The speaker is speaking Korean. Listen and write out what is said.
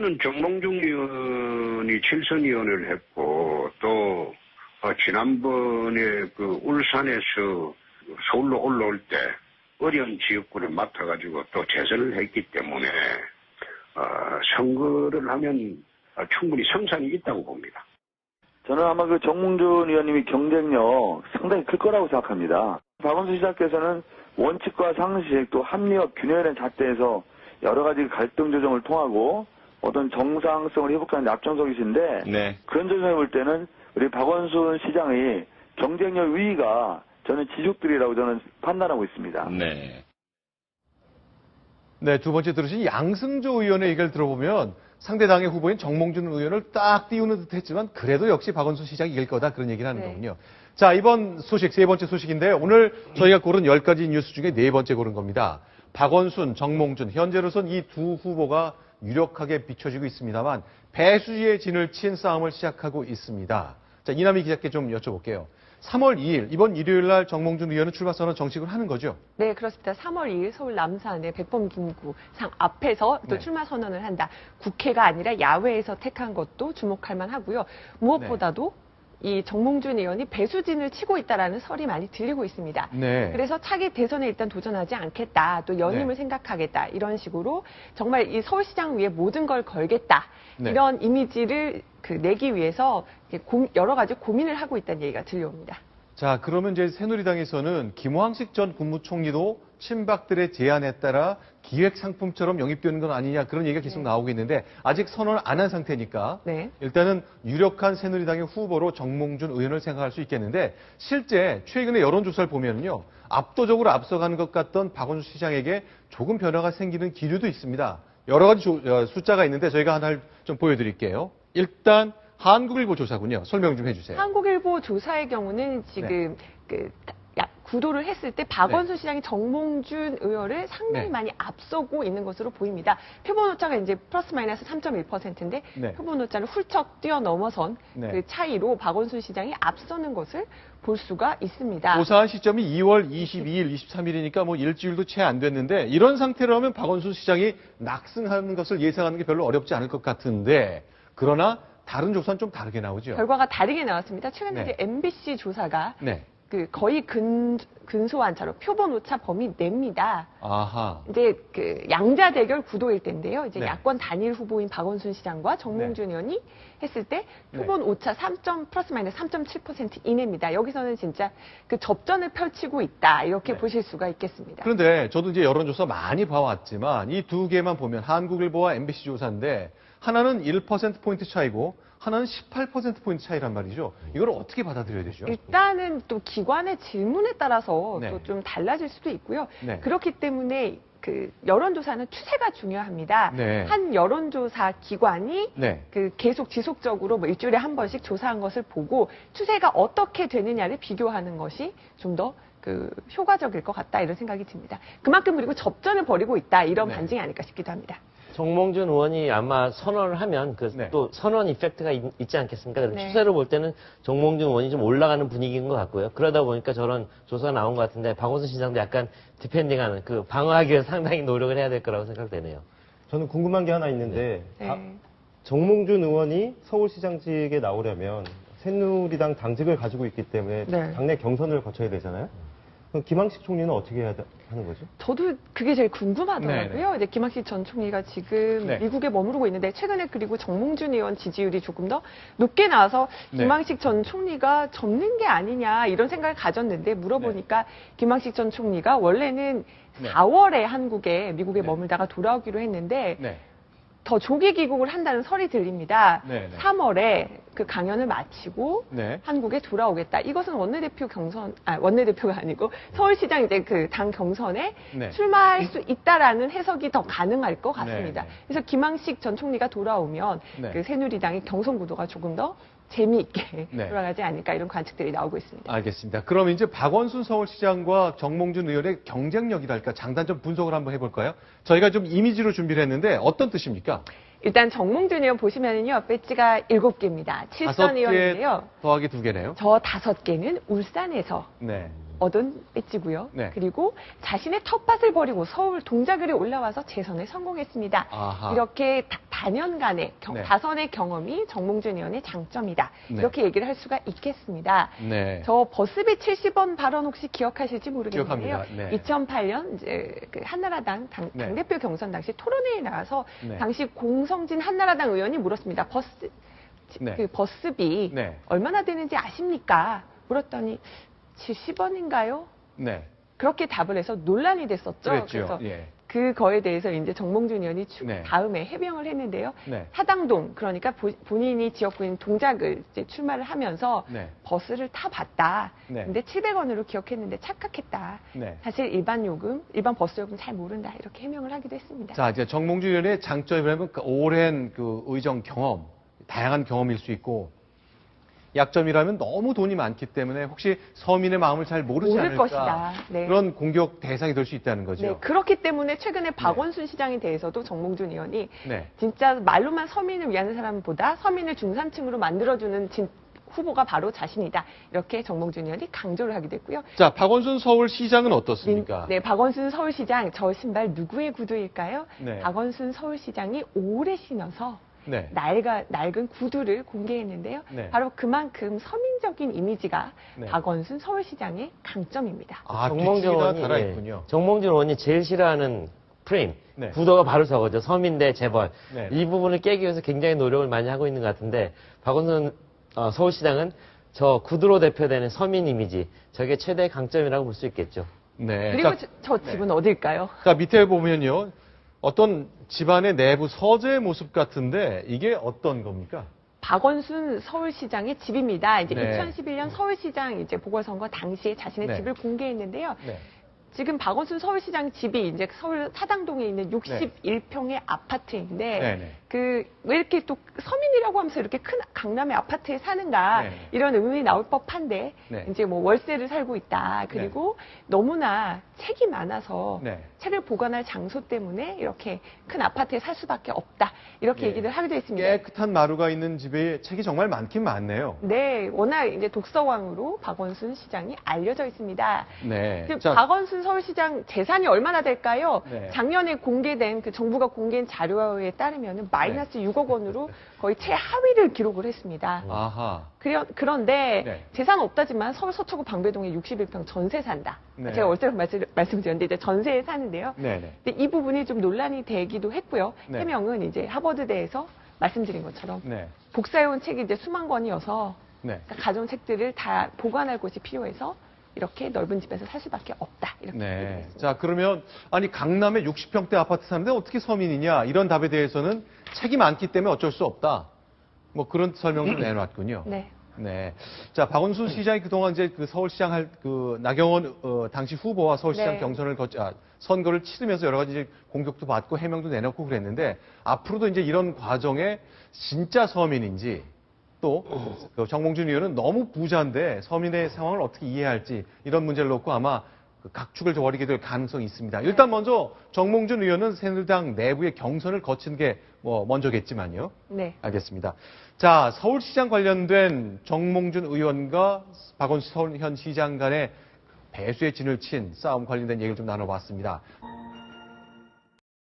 저는 정몽준 의원이 7선 의원을 했고 또 지난번에 그 울산에서 서울로 올라올 때 어려운 지역구를 맡아가지고 또 재선을 했기 때문에 선거를 하면 충분히 성산이 있다고 봅니다. 저는 아마 그 정몽준 의원님이 경쟁력 상당히 클 거라고 생각합니다. 박원순 시장께서는 원칙과 상식 또 합리와 균형이라는 잣대에서 여러 가지 갈등 조정을 통하고 어떤 정상성을 회복하는 데 앞장서 계신데 네. 그런 점에서 볼 때는 우리 박원순 시장의 경쟁력 위기가 저는 지속되리라고 저는 판단하고 있습니다. 네. 네, 두 번째 들으신 양승조 의원의 얘기를 들어보면 상대 당의 후보인 정몽준 의원을 딱 띄우는 듯 했지만 그래도 역시 박원순 시장이 이길 거다 그런 얘기를 하는 거군요. 자, 이번 소식, 세 번째 소식인데 오늘 저희가 고른 10가지 뉴스 중에 네 번째 고른 겁니다. 박원순, 정몽준, 현재로선 이 두 후보가 유력하게 비춰지고 있습니다만 배수지의 진을 친 싸움을 시작하고 있습니다. 자, 이남희 기자께 좀 여쭤볼게요. 3월 2일, 이번 일요일 날 정몽준 의원은 출마 선언 정식으로 하는 거죠? 네, 그렇습니다. 3월 2일 서울 남산의 백범김구상 앞에서 또 출마 선언을 한다. 국회가 아니라 야외에서 택한 것도 주목할 만하고요. 무엇보다도 이 정몽준 의원이 배수진을 치고 있다라는 설이 많이 들리고 있습니다. 네. 그래서 차기 대선에 일단 도전하지 않겠다, 또 연임을 생각하겠다 이런 식으로 정말 이 서울시장 위에 모든 걸 걸겠다 이런 이미지를 내기 위해서 여러 가지 고민을 하고 있다는 얘기가 들려옵니다. 자, 그러면 이제 새누리당에서는 김황식 전 국무총리도 친박들의 제안에 따라 기획상품처럼 영입되는 건 아니냐 그런 얘기가 계속 나오고 있는데 아직 선언을 안 한 상태니까 일단은 유력한 새누리당의 후보로 정몽준 의원을 생각할 수 있겠는데 실제 최근에 여론조사를 보면요 압도적으로 앞서가는 것 같던 박원순 시장에게 조금 변화가 생기는 기류도 있습니다. 여러 가지 숫자가 있는데 저희가 하나를 좀 보여드릴게요. 일단 한국일보 조사군요. 설명 좀 해주세요. 한국일보 조사의 경우는 지금 구도를 했을 때 박원순 시장이 정몽준 의원을 상당히 많이 앞서고 있는 것으로 보입니다. 표본 오차가 이제 플러스 마이너스 3.1%인데 표본 오차를 훌쩍 뛰어넘어선 그 차이로 박원순 시장이 앞서는 것을 볼 수가 있습니다. 조사한 시점이 2월 22일, 23일이니까 뭐 일주일도 채 안 됐는데 이런 상태라면 박원순 시장이 낙승하는 것을 예상하는 게 별로 어렵지 않을 것 같은데 그러나 다른 조사는 좀 다르게 나오죠. 결과가 다르게 나왔습니다. 최근에 이제 MBC 조사가 거의 근소한 차로 표본 오차 범위 냅니다. 아하. 이제 양자 대결 구도일 텐데요. 이제 야권 단일 후보인 박원순 시장과 정몽준 의원이 했을 때 표본 오차 플러스 마이너스 3.7% 이내입니다. 여기서는 진짜 접전을 펼치고 있다 이렇게 보실 수가 있겠습니다. 그런데 저도 이제 여론조사 많이 봐왔지만 이 두 개만 보면 한국일보와 MBC 조사인데 하나는 1%포인트 차이고 하나는 18%포인트 차이란 말이죠. 이걸 어떻게 받아들여야 되죠? 일단은 또 기관의 질문에 따라서 또 좀 달라질 수도 있고요. 그렇기 때문에 여론조사는 추세가 중요합니다. 한 여론조사 기관이 계속 지속적으로 뭐 일주일에 한 번씩 조사한 것을 보고 추세가 어떻게 되느냐를 비교하는 것이 좀 더 효과적일 것 같다 이런 생각이 듭니다. 그만큼 그리고 접전을 벌이고 있다 이런 반증이 아닐까 싶기도 합니다. 정몽준 의원이 아마 선언을 하면 또 선언 이펙트가 있지 않겠습니까? 그래서 추세로 볼 때는 정몽준 의원이 좀 올라가는 분위기인 것 같고요. 그러다 보니까 저런 조사가 나온 것 같은데 박원순 시장도 약간 디펜딩하는 방어하기 위해서 상당히 노력을 해야 될 거라고 생각되네요. 저는 궁금한 게 하나 있는데 정몽준 의원이 서울시장직에 나오려면 새누리당 당직을 가지고 있기 때문에 당내 경선을 거쳐야 되잖아요. 그럼 김황식 총리는 어떻게 해야 하는 거죠? 저도 그게 제일 궁금하더라고요. 이제 김황식 전 총리가 지금 미국에 머무르고 있는데 최근에 그리고 정몽준 의원 지지율이 조금 더 높게 나와서 김황식 전 총리가 접는 게 아니냐 이런 생각을 가졌는데 물어보니까 김황식 전 총리가 원래는 4월에 미국에 머물다가 돌아오기로 했는데 더 조기 귀국을 한다는 설이 들립니다. 3월에 그 강연을 마치고 한국에 돌아오겠다. 이것은 원내대표가 아니고 서울시장 이제 당 경선에 출마할 수 있다라는 해석이 더 가능할 것 같습니다. 그래서 김황식 전 총리가 돌아오면 새누리당의 경선 구도가 조금 더 재미있게 돌아가지 않을까 이런 관측들이 나오고 있습니다. 알겠습니다. 그럼 이제 박원순 서울시장과 정몽준 의원의 경쟁력이랄까 장단점 분석을 한번 해볼까요? 저희가 좀 이미지로 준비를 했는데 어떤 뜻입니까? 일단 정몽준 의원 보시면은요 배지가 7개입니다. 7선 의원인데요. 더하기 2개네요. 저 5개는 울산에서 얻은 배지고요. 네. 그리고 자신의 텃밭을 버리고 서울 동작을에 올라와서 재선에 성공했습니다. 아하. 이렇게 다년간의 네. 다선의 경험이 정몽준 의원의 장점이다. 네. 이렇게 얘기를 할 수가 있겠습니다. 네. 저 버스비 70원 발언 혹시 기억하실지 모르겠는데요. 기억합니다. 네. 2008년 이제 그 한나라당 네. 당대표 경선 당시 토론회에 나와서 네. 당시 공성진 한나라당 의원이 물었습니다. 네. 그 버스비 네. 얼마나 되는지 아십니까? 물었더니 70원인가요? 네. 그렇게 답을 해서 논란이 됐었죠. 그랬죠. 그래서 예. 그거에 대해서 이제 정몽준 의원이 네. 다음에 해명을 했는데요. 네. 사당동, 그러니까 본인이 지역구인 동작을 이제 출마를 하면서 네. 버스를 타봤다. 네. 근데 700원으로 기억했는데 착각했다. 네. 사실 일반 버스 요금 잘 모른다. 이렇게 해명을 하기도 했습니다. 자, 이제 정몽준 의원의 장점이라면 그 오랜 그 의정 경험, 다양한 경험일 수 있고, 약점이라면 너무 돈이 많기 때문에 혹시 서민의 마음을 잘 모르지 모를 않을까. 것이다. 네. 그런 공격 대상이 될 수 있다는 거죠. 네, 그렇기 때문에 최근에 박원순 시장에 대해서도 정몽준 의원이 네. 진짜 말로만 서민을 위하는 사람보다 서민을 중산층으로 만들어주는 후보가 바로 자신이다. 이렇게 정몽준 의원이 강조를 하기도 했고요. 자, 박원순 서울시장은 어떻습니까? 네, 박원순 서울시장, 저 신발 누구의 구두일까요? 네. 박원순 서울시장이 오래 신어서 네. 낡은 구두를 공개했는데요. 네. 바로 그만큼 서민적인 이미지가 네. 박원순 서울시장의 강점입니다. 아, 정몽준 뒷줄이 다 의원이 달아있군요. 정몽준 의원이 제일 싫어하는 프레임, 네. 구도가 바로 저거죠. 서민 대 재벌. 네. 이 부분을 깨기 위해서 굉장히 노력을 많이 하고 있는 것 같은데 박원순 서울시장은 저 구두로 대표되는 서민 이미지, 저게 최대의 강점이라고 볼 수 있겠죠. 네. 그리고 저 집은 어딜까요? 자, 밑에 보면요. 어떤 집안의 내부 서재의 모습 같은데 이게 어떤 겁니까? 박원순 서울시장의 집입니다. 이제 네. 2011년 서울시장 이제 보궐선거 당시에 자신의 네. 집을 공개했는데요. 네. 지금 박원순 서울시장 집이 이제 서울 사당동에 있는 61평의 아파트인데 네네. 왜 이렇게 또 서민이라고 하면서 이렇게 큰 강남의 아파트에 사는가 네네. 이런 의문이 나올 법한데 네. 이제 뭐 월세를 살고 있다. 그리고 너무나 책이 많아서 네. 책을 보관할 장소 때문에 이렇게 큰 아파트에 살 수밖에 없다. 이렇게 네. 얘기를 하기도 했습니다. 깨끗한 마루가 있는 집에 책이 정말 많긴 많네요. 네, 워낙 이제 독서왕으로 박원순 시장이 알려져 있습니다. 네. 지금 박원순 서울시장 재산이 얼마나 될까요? 네. 작년에 공개된 정부가 공개한 자료에 따르면 마이너스 6억 원으로 거의 최하위를 기록을 했습니다. 아하. 그런데 네. 재산 없다지만 서울 서초구 방배동에 61평 전세 산다. 네. 제가 월세로 말씀드렸는데 이제 전세에 사는데요. 네네. 근데 이 부분이 좀 논란이 되기도 했고요. 네. 해명은 이제 하버드대에서 말씀드린 것처럼 네. 복사해온 책이 이제 수만 권이어서 네. 가져온 책들을 다 보관할 곳이 필요해서 이렇게 넓은 집에서 살 수밖에 없다. 이렇게 네. 얘기했습니다. 자, 그러면 아니 강남에 60평대 아파트 사는데 어떻게 서민이냐? 이런 답에 대해서는 책이 많기 때문에 어쩔 수 없다. 뭐 그런 설명도 내놨군요. 네. 네. 자, 박원순 시장이 그동안 이제 그 서울시장 나경원 당시 후보와 서울시장 네. 경선을 선거를 치르면서 여러 가지 이제 공격도 받고 해명도 내놓고 그랬는데 앞으로도 이제 이런 과정에 진짜 서민인지 또 그 정몽준 의원은 너무 부자인데 서민의 상황을 어떻게 이해할지 이런 문제를 놓고 아마 그 각축을 벌이게 될 가능성이 있습니다. 일단 먼저 정몽준 의원은 새누리당 내부의 경선을 거친 게 뭐 먼저겠지만요. 네. 알겠습니다. 자, 서울시장 관련된 정몽준 의원과 박원순 서울현 시장 간의 배수의 진을 친 싸움 관련된 얘기를 좀 나눠봤습니다.